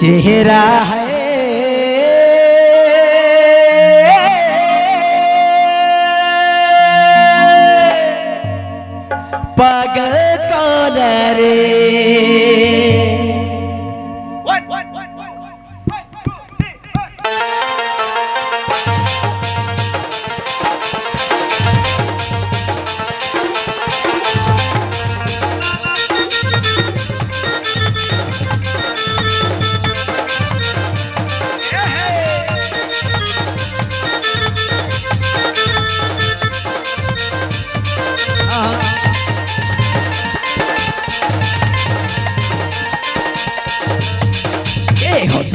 चेहरा है पागल कौन रे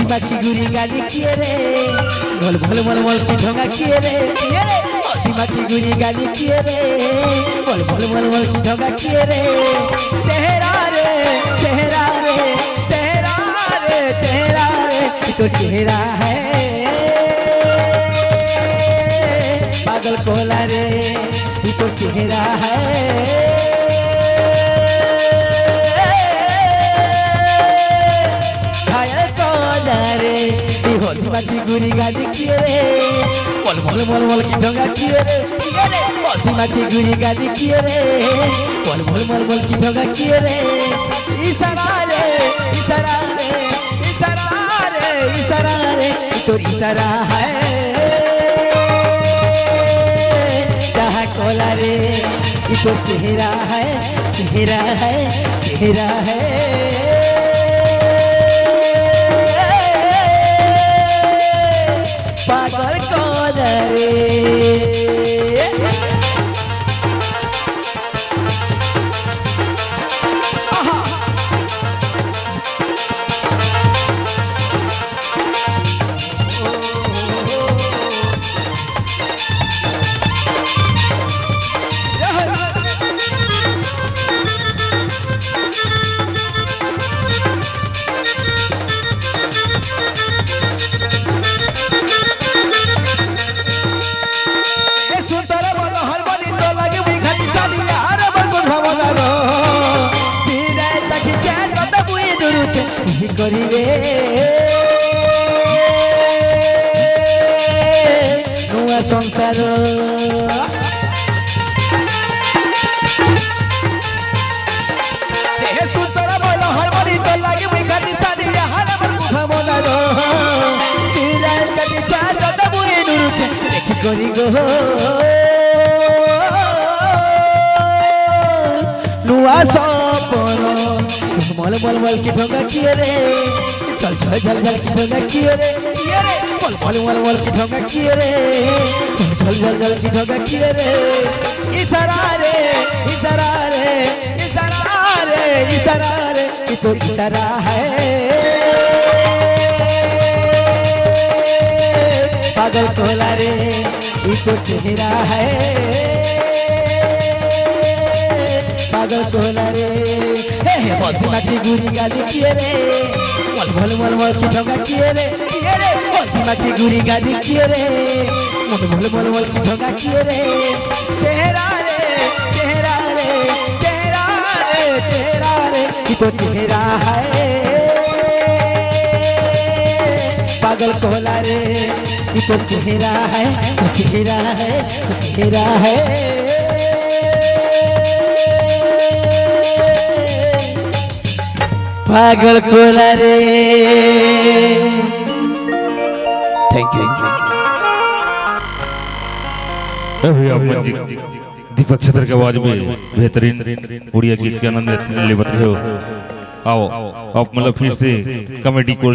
माची गुरी गाली किए रे बोल बोल बोल बोल की ढोंगा किए रे माची गुरी गाली किए रे बोल बोल बोल बोल की ढोंगा किए रे चेहरा रे चेहरा रे चेहरा रे चेहरा रे तो चेहरा है पागल कोला रे तो चेहरा है माची गुरी गाली किए रे बोल बोल बोल बोल की ढोंगा किए रे माची गुरी गाली किए रे बोल बोल बोल बोल की ढोंगा किए रे इशारा रे इशारा रे इशारा रे इशारा रे तो इशारा है जहाँ कोला रे तो चेहरा है चेहरा है चेहरा है पागल कौन रे करिवे नुआ संसार सुतरा बोल हरमनी तो लागे मुई खाली साडिया हाले मन कुफा मोदारो तीरा कटी चार कदा मुई दुरुचे देखि करी गो नुआ सपन मोल मोल मोल की ढोंगा किए रे चल चल चल चल की ढोंगा किए रे मोल मोल मोल मोल की ढोंगा किए रे चल चल चल की ढोंगा किए रे इशारा रे इशारा रे इशारा रे इशारा रे ये तो इशारा है पागल कोला रे ये तो चेहरा है पागल कोला रे माची गुरी गाली किए रे बोल बोल बोल बोल की ढोंगा किए रे माची गुरी गाली किए रे बोल बोल बोल बोल की ढोंगा किए रे चेहरा रे चेहरा रे चेहरा रे चेहरा रे ये तो चेहरा है पागल कोला रे ये तो चेहरा है चेहरा है चेहरा है पागल कोला रे थैंक यू दीपक छतर की आवाज में बेहतरीन उड़िया गीत के आनंद ले बता रहे हो। आओ आप मतलब फिर से कमेटी को